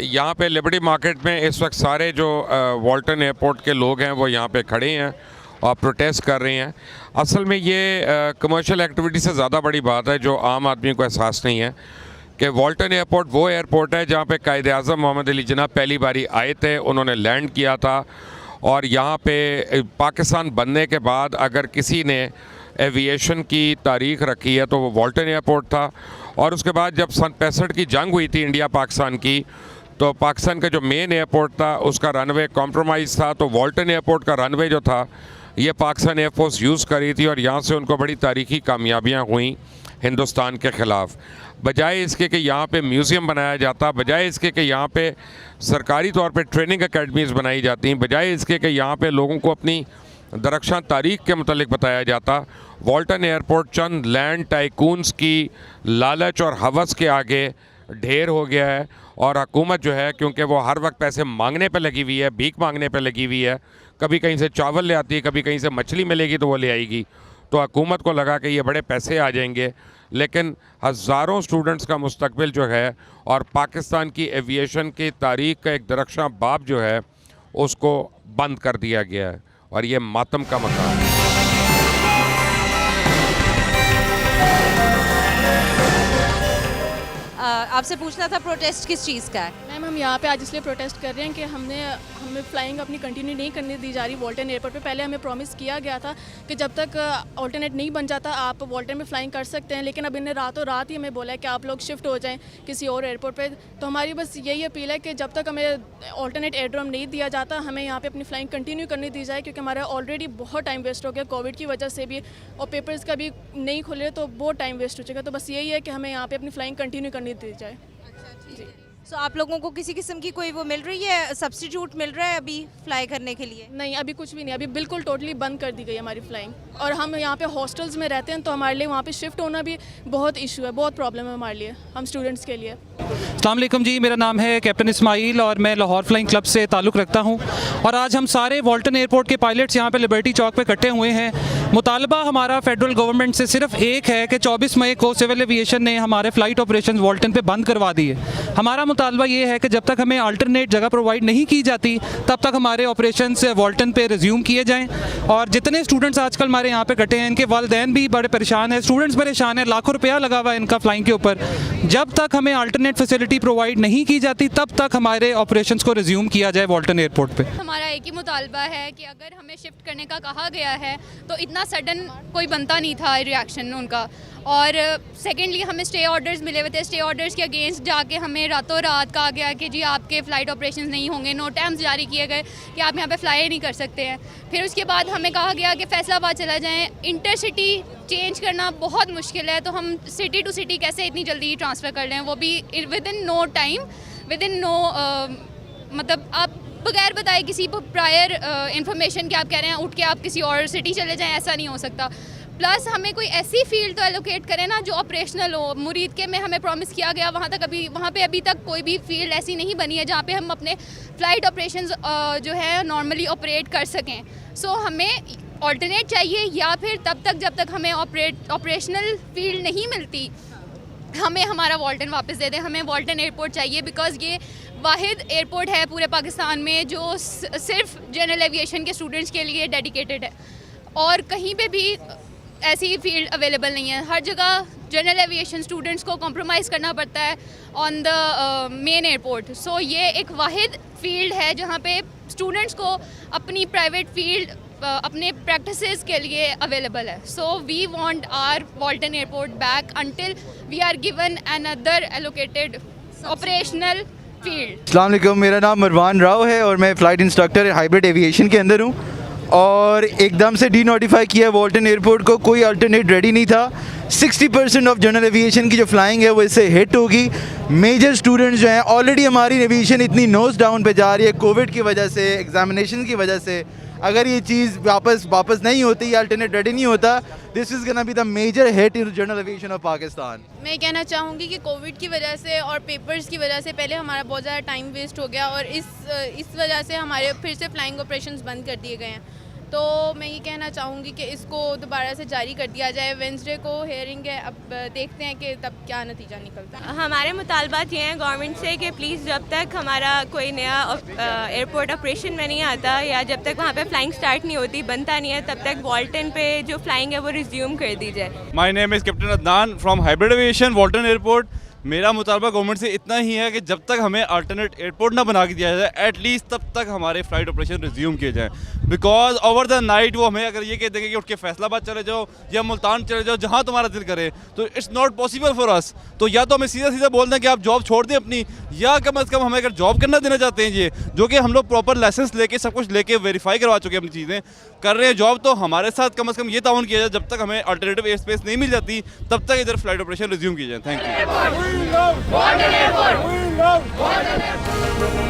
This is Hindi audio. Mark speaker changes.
Speaker 1: यहाँ पे लिबर्टी मार्केट में इस वक्त सारे जो वॉल्टन एयरपोर्ट के लोग हैं वो यहाँ पे खड़े हैं और प्रोटेस्ट कर रहे हैं। असल में ये कमर्शियल एक्टिविटी से ज़्यादा बड़ी बात है जो आम आदमी को एहसास नहीं है कि वॉल्टन एयरपोर्ट वो एयरपोर्ट है जहाँ पे कायद-ए-आज़म मोहम्मद अली जिन्ना पहली बारी आए थे, उन्होंने लैंड किया था। और यहाँ पे पाकिस्तान बनने के बाद अगर किसी ने एविएशन की तारीख रखी है तो वो वॉल्टन एयरपोर्ट था। और उसके बाद जब सन 65 की जंग हुई थी इंडिया पाकिस्तान की, तो पाकिस्तान का जो मेन एयरपोर्ट था उसका रनवे कॉम्प्रोमाइज़ था, तो वॉल्टन एयरपोर्ट का रनवे जो था ये पाकिस्तान एयरफोर्स यूज़ करी थी और यहाँ से उनको बड़ी तारीखी कामयाबियाँ हुई हिंदुस्तान के ख़िलाफ़। बजाय इसके कि यहाँ पे म्यूज़ियम बनाया जाता, बजाय इसके कि यहाँ पे सरकारी तौर पे ट्रेनिंग एकेडमीज़ बनाई जाती, बजाय इसके कि यहाँ पे लोगों को अपनी दरख्शां तारीख के मुतालिक बताया जाता, वॉल्टन एयरपोर्ट चंद लैंड टाइकून्स की लालच और हवस के आगे ढेर हो गया है। और हुकूमत जो है, क्योंकि वो हर वक्त पैसे मांगने पे लगी हुई है, भीख मांगने पे लगी हुई है, कभी कहीं से चावल ले आती है, कभी कहीं से मछली मिलेगी तो वो ले आएगी, तो हुकूमत को लगा कि ये बड़े पैसे आ जाएंगे। लेकिन हज़ारों स्टूडेंट्स का मुस्तकबिल जो है और पाकिस्तान की एविएशन की तारीख का एक दरख्शां बाब जो है उसको बंद कर दिया गया है और ये मातम का मकाम है।
Speaker 2: आपसे पूछना था प्रोटेस्ट किस चीज़ का है?
Speaker 3: मैम हम यहाँ पे आज इसलिए प्रोटेस्ट कर रहे हैं कि हमें फ़्लाइंग अपनी कंटिन्यू नहीं करने दी जा रही वॉल्टन एयरपोर्ट पे। पहले हमें प्रॉमिस किया गया था कि जब तक ऑल्टरनेट नहीं बन जाता आप वॉल्टन में फ़्लाइंग कर सकते हैं, लेकिन अब इन्हें रातों रात ही हमें बोला है कि आप लोग शिफ्ट हो जाएं किसी और एयरपोर्ट पे। तो हमारी बस यही अपील है कि जब तक हमें ऑल्टरनेट एयरड्रोम नहीं दिया जाता हमें यहाँ पर अपनी फ़्लाइंग कंटिन्यू करने दी जाए, क्योंकि हमारा ऑलरेडी बहुत टाइम वेस्ट हो गया कोविड की वजह से भी, और पेपर्स का भी नहीं खुले तो बहुत टाइम वेस्ट हो चुका। तो बस यही है कि हमें यहाँ पर अपनी फ़्लाइंग कंटिन्यू करनी दी जाए।
Speaker 2: सो आप लोगों को किसी किस्म की कोई वो मिल रही है, सब्स्टिट्यूट मिल रहा है अभी फ्लाई करने के लिए?
Speaker 3: नहीं, अभी कुछ भी नहीं, अभी बिल्कुल टोटली बंद कर दी गई हमारी फ़्लाइंग। और हम यहाँ पे हॉस्टल्स में रहते हैं तो हमारे लिए वहाँ पे शिफ्ट होना भी बहुत इशू है, बहुत प्रॉब्लम है हमारे लिए, हम स्टूडेंट्स के लिए।
Speaker 4: अस्सलाम वालेकुम जी, मेरा नाम है कैप्टन इस्माइल और मैं लाहौर फ्लाइंग क्लब से ताल्लुक़ रखता हूँ। और आज हम सारे वॉल्टन एयरपोर्ट के पायलट्स यहाँ पे लिबर्टी चौक पे इकट्ठे हुए हैं। मुतालबा हमारा फेडरल गवर्नमेंट से सिर्फ एक है कि 24 मई को सिविल एविएशन ने हमारे फ़्लाइट ऑपरेशन वॉल्टन पे बंद करवा दिए। हमारा मुतालबा ये है कि जब तक हमें अल्टरनेट जगह प्रोवाइड नहीं की जाती तब तक हमारे ऑपरेशन वॉल्टन पे रिज्यूम किए जाएँ। और जितने स्टूडेंट्स आजकल हमारे यहाँ पे इकट्ठे हैं इनके वालिदैन भी बड़े परेशान हैं, स्टूडेंट्स परेशान हैं, लाखों रुपया लगा हुआ है इनका फ़्लाइंग के ऊपर। जब तक हमें अल्टरनेट फैसिलिटी प्रोवाइड नहीं की जाती तब तक हमारे ऑपरेशंस को रिज्यूम किया जाए वॉल्टन एयरपोर्ट पे।
Speaker 5: हमारा एक ही मुतालबा है कि अगर हमें शिफ्ट करने का कहा गया है तो इतना सडन कोई बनता नहीं था रिएक्शन उनका। और सेकेंडली हमें स्टे ऑर्डर्स मिले हुए थे, स्टे ऑर्डर्स के अगेंस्ट जाके हमें रातों रात कहा गया कि जी आपके फ़्लाइट ऑपरेशंस नहीं होंगे, नो टाइम्स जारी किए गए कि आप यहाँ पे फ्लाई नहीं कर सकते हैं। फिर उसके बाद हमें कहा गया कि फैसलाबाद चला जाएं, इंटरसिटी चेंज करना बहुत मुश्किल है, तो हम सिटी टू सिटी कैसे इतनी जल्दी ट्रांसफ़र कर लें, वो भी within no time, within no मतलब आप बगैर बताए किसी प्रायर इन्फॉर्मेशन के आप कह रहे हैं उठ के आप किसी और सिटी चले जाएं, ऐसा नहीं हो सकता। प्लस हमें कोई ऐसी फील्ड तो एलोकेट करें ना जो ऑपरेशनल हो। मुरीद के में हमें प्रॉमिस किया गया, वहाँ पे अभी तक कोई भी फील्ड ऐसी नहीं बनी है जहाँ पे हम अपने फ़्लाइट ऑपरेशंस जो है नॉर्मली ऑपरेट कर सकें। सो हमें ऑल्टरनेट चाहिए या फिर तब तक जब तक हमें ऑपरेशनल फील्ड नहीं मिलती हमें हमारा वॉल्टन वापस दे दें। हमें वॉल्टन एयरपोर्ट चाहिए बिकॉज़ ये वाहिद एयरपोर्ट है पूरे पाकिस्तान में जो सिर्फ जनरल एविएशन के स्टूडेंट्स के लिए डेडिकेटेड है, और कहीं पे भी ऐसी फील्ड अवेलेबल नहीं है। हर जगह जनरल एविएशन स्टूडेंट्स को कॉम्प्रोमाइज़ करना पड़ता है ऑन द मेन एयरपोर्ट। सो ये एक वाहिद फील्ड है जहाँ पे स्टूडेंट्स को अपनी प्राइवेट फील्ड अपने प्रैक्टिसेस के लिए अवेलेबल है। So we want our Walton airport back until we are given another allocated operational field.
Speaker 6: अस्सलाम वालेकुम, मेरा नाम मरवान राव है और मैं फ़्लाइट इंस्ट्रक्टर हाइब्रिड एविएशन के अंदर हूँ। और एकदम से डी नोटिफाई किया वॉल्टन एयरपोर्ट को, कोई अल्टरनेट रेडी नहीं था। 60% ऑफ जनरल एविएशन की जो फ्लाइंग है वो इससे हिट होगी। मेजर स्टूडेंट्स जो हैं, ऑलरेडी हमारी एविएशन इतनी नोज डाउन पे जा रही है कोविड की वजह से, एग्जामिनेशन की वजह से। अगर ये चीज़ वापस नहीं होती, ये अल्टरनेट रेडी नहीं होता, this is gonna be the major hit in general aviation of Pakistan.
Speaker 7: मैं कहना चाहूँगी कि कोविड की वजह से और पेपर्स की वजह से पहले हमारा बहुत ज़्यादा टाइम वेस्ट हो गया और इस वजह से हमारे फिर से फ्लाइंग ऑपरेशंस बंद कर दिए गए हैं। तो मैं ये कहना चाहूँगी कि इसको दोबारा से जारी कर दिया जाए। वेंसडे को हेयरिंग है, अब देखते हैं कि तब क्या नतीजा निकलता है।
Speaker 8: हमारे मुतालबात ये हैं गवर्नमेंट से कि प्लीज़ जब तक हमारा कोई नया एयरपोर्ट ऑपरेशन में नहीं आता या जब तक वहाँ पे फ्लाइंग स्टार्ट नहीं होती, बनता नहीं है, तब तक वॉल्टन पे जो फ्लाइंग है वो रिज्यूम कर दी जाए।
Speaker 9: My name is captain Adnan from hybrid aviation वॉल्टन airport. मेरा मुतालबा गवर्नमेंट से इतना ही है कि जब तक हमें अल्टरनेट एयरपोर्ट ना बना के दिया जाए, एटलीस्ट तब तक हमारे फ़्लाइट ऑपरेशन रिज्यूम किए जाएँ। बिकॉज ओवर द नाइट वो हमें अगर ये कह देंगे कि उठ के फैसलाबाद चले जाओ या मुल्तान चले जाओ, जहाँ तुम्हारा दिल करे, तो it's not possible for us. तो या तो हमें सीधा बोल दें कि आप जॉब छोड़ दें अपनी, या कम अज़ कम हमें अगर जॉब करना देना चाहते हैं, ये जो कि हम लोग प्रॉपर लाइसेंस लेके सब कुछ लेके वेरीफाई करवा चुके हैं, अपनी चीज़ें कर रहे हैं जॉब, तो हमारे साथ कम अज़ कम ये ताउन किया जाए जब तक हमें अल्टरनेटिव एयर स्पेस नहीं मिल जाती, तब तक इधर फ्लाइट ऑपरेशन रिज्यूम किए जाए। Thank you.